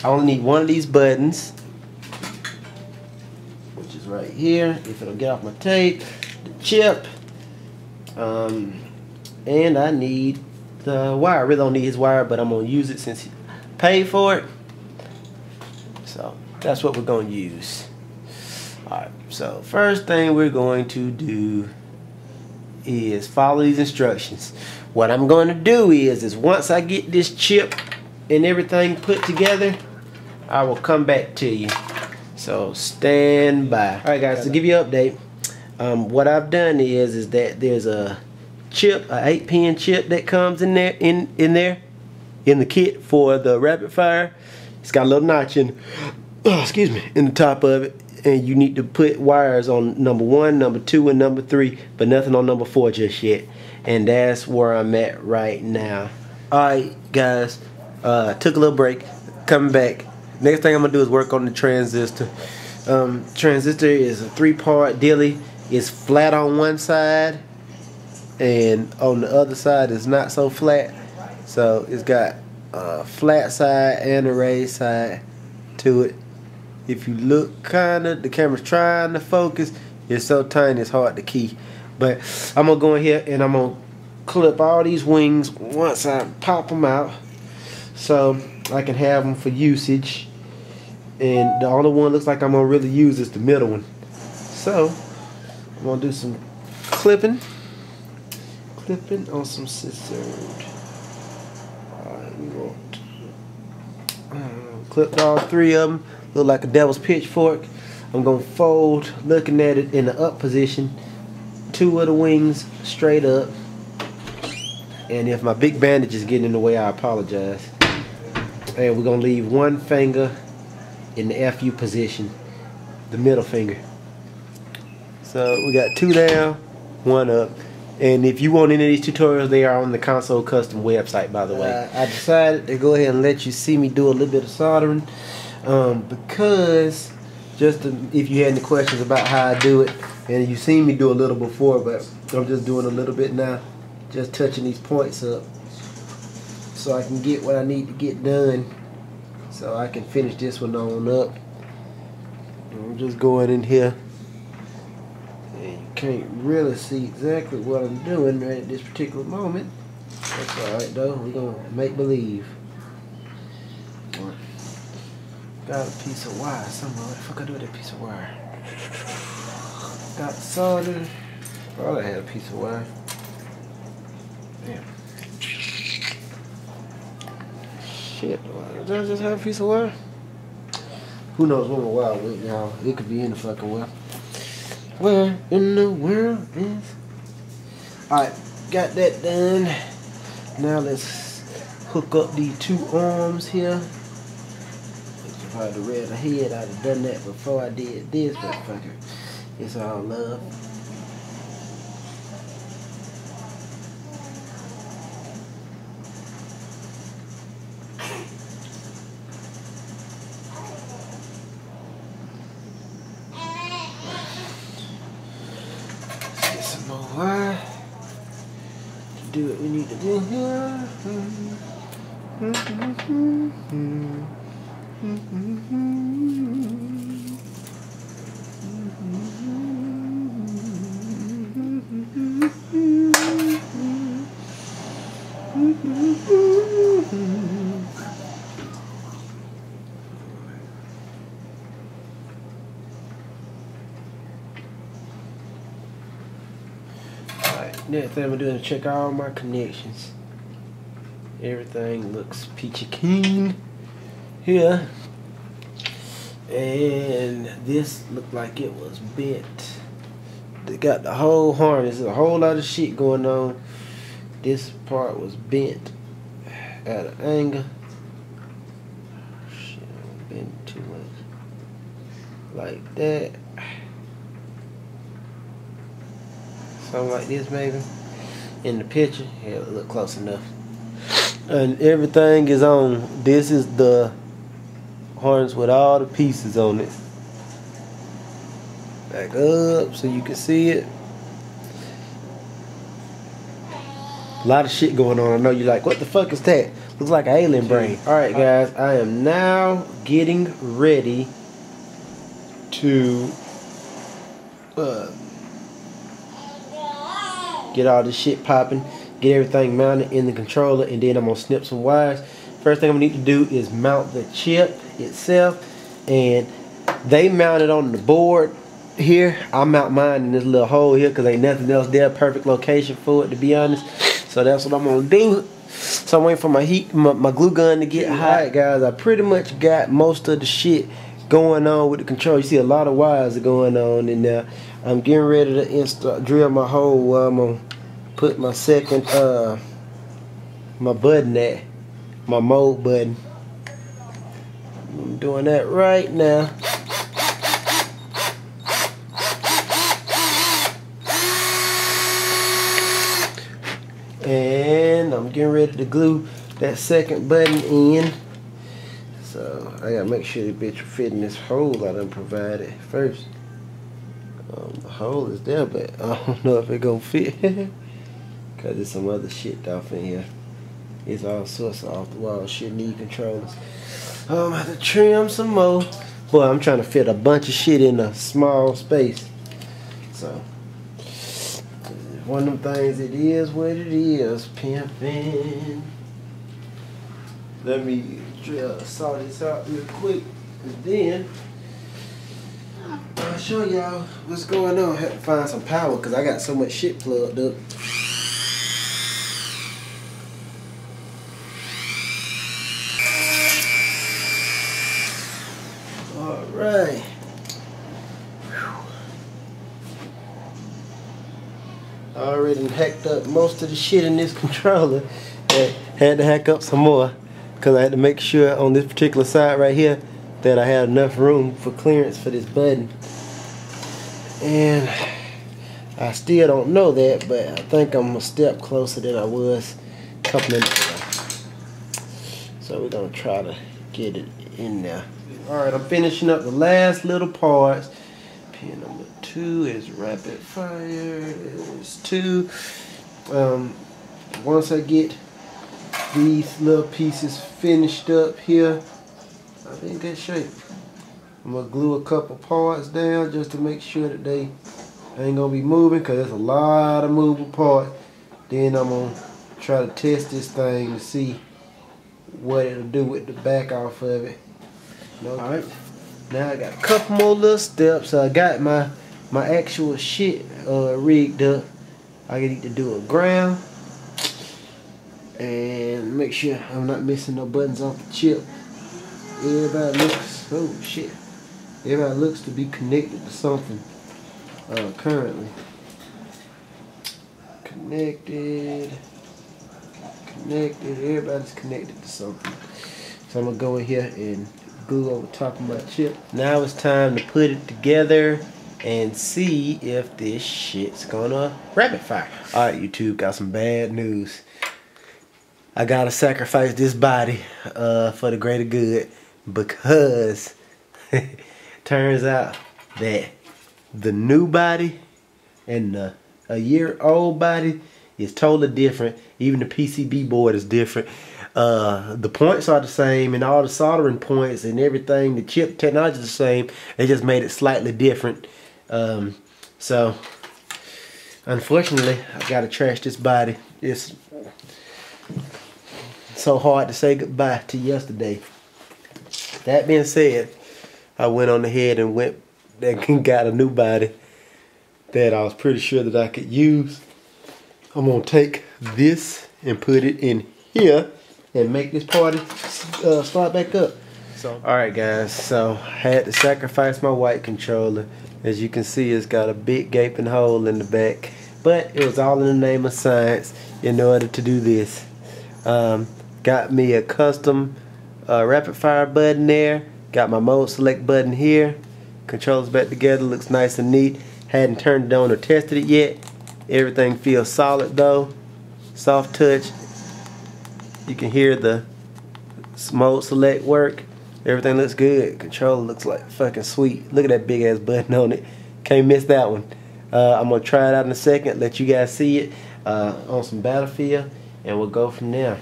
I only need one of these buttons, which is right here. If it'll get off my tape, the chip, and I need the wire. I really don't need his wire, but I'm gonna use it since he paid for it. So that's what we're gonna use. Alright, so first thing we're going to do is follow these instructions. What I'm going to do is once I get this chip and everything put together, I will come back to you. So stand by. Alright guys, to give you an update, what I've done is that there's a chip, a 8-pin chip that comes in there in the kit for the rapid fire. It's got a little notch in excuse me, in the top of it, and you need to put wires on number 1, number 2, and number 3, but nothing on number 4 just yet. And that's where I'm at right now. Alright guys, took a little break, coming back. Next thing I'm gonna do is work on the transistor. Transistor is a 3-part dealie. It's flat on one side, and on the other side is not so flat. So it's got a flat side and a raised side to it. If you look kinda, the camera's trying to focus. It's so tiny it's hard to key. But I'm gonna go in here and I'm gonna clip all these wings once I pop them out, so I can have them for usage. And the only one looks like I'm gonna really use is the middle one. So I'm gonna do some clipping on some scissors. Alright, we want clipped all 3 of them. Look like a devil's pitchfork. I'm gonna fold, looking at it in the up position, 2 of the wings straight up. And if my big bandage is getting in the way, I apologize. And we're gonna leave 1 finger in the FU position, the middle finger. So we got 2 down, 1 up. And if you want any of these tutorials, they are on the Console Custom website, by the way. I decided to go ahead and let you see me do a little bit of soldering, because if you had any questions about how I do it, and you've seen me do a little before, but I'm just doing a little bit now, just touching these points up so I can get what I need to get done, so I can finish this one on up. I'm just going in here, and you can't really see exactly what I'm doing right at this particular moment. That's alright though, we're gonna make believe. Got a piece of wire somewhere. What the fuck I do with that piece of wire? Got solder. Thought I had a piece of wire. Damn. Shit, did I just have a piece of wire? Who knows where my wire went now? It could be in the fucking wire. Where in the world is? Alright, got that done. Now let's hook up these 2 arms here. If I'd have read ahead, I'd have done that before I did this, but fuck it. It's all love. Let's get some more wire to do what we need to do here. Alright, next thing I'm gonna do is check all my connections. Everything looks peachy keen here. And this looked like it was bent. They got the whole harness. There's a whole lot of shit going on. This part was bent at an angle. Shit, I'm bending too much. Like that. Something like this maybe. In the picture. Yeah, look close enough. And everything is on. This is the harness with all the pieces on it. Back up so you can see it. A lot of shit going on. I know you're like, what the fuck is that? Looks like an alien brain. Alright guys, I am now getting ready to get all this shit popping, get everything mounted in the controller, and then I'm gonna snip some wires. First thing I'm gonna need to do is mount the chip itself, and they mount it on the board here. I mount mine in this little hole here because ain't nothing else there. Perfect location for it, to be honest. So that's what I'm gonna do. So I'm waiting for my glue gun to get hot. Alright guys, I pretty much got most of the shit going on with the control. You see a lot of wires are going on in there. I'm getting ready to drill my hole where I'm gonna put my second my button at, my mode button. I'm doing that right now. And I'm getting ready to glue that second button in. So I gotta make sure the bitch will fit in this hole I done provided first. The hole is there, but I don't know if it gonna fit. Cause there's some other shit off in here. It's all sorts of off the wall shit, need controllers. I'm gonna have to trim some more. Boy, I'm trying to fit a bunch of shit in a small space. So one of them things, it is what it is, pimpin'. Let me saw this out real quick, and then I'll show y'all what's going on. I have to find some power because I got so much shit plugged up. Alright. I already hacked up most of the shit in this controller. I had to hack up some more because I had to make sure on this particular side right here that I had enough room for clearance for this button. And I still don't know that, but I think I'm a step closer than I was a couple minutes ago. So we're going to try to get it in there. Alright, I'm finishing up the last little parts. Pin number 2 is rapid fire. There's 2. Once I get these little pieces finished up here, I'll be in good shape. I'm gonna glue a couple parts down just to make sure that they ain't gonna be moving, because there's a lot of movable parts. Then I'm gonna try to test this thing to see what it'll do with the back off of it. Alright. Now I got a couple more little steps. I got my actual shit rigged up. I need to do a ground and make sure I'm not missing no buttons off the chip. Everybody looks, oh shit, everybody looks to be connected to something currently. Connected, everybody's connected to something. So I'm gonna go in here and glue over top of my chip. Now it's time to put it together and see if this shit's gonna rapid fire. Alright YouTube, got some bad news. I gotta sacrifice this body for the greater good, because turns out that the new body and the a-year-old body is totally different. Even the PCB board is different. The points are the same, and all the soldering points and everything, the chip technology is the same. They just made it slightly different. So unfortunately I gotta trash this body. It's so hard to say goodbye to yesterday. That being said, I went on ahead and got a new body that I was pretty sure that I could use. I'm gonna take this and put it in here and make this party start back up. So, alright guys, so I had to sacrifice my white controller. As you can see, it's got a big gaping hole in the back, but it was all in the name of science in order to do this. Got me a custom rapid fire button there, got my mode select button here, controls back together, looks nice and neat. Hadn't turned it on or tested it yet. Everything feels solid though, soft touch. You can hear the mode select work. Everything looks good. Controller looks like fucking sweet. Look at that big ass button on it. Can't miss that one. I'm gonna try it out in a second, let you guys see it on some Battlefield, and we'll go from there.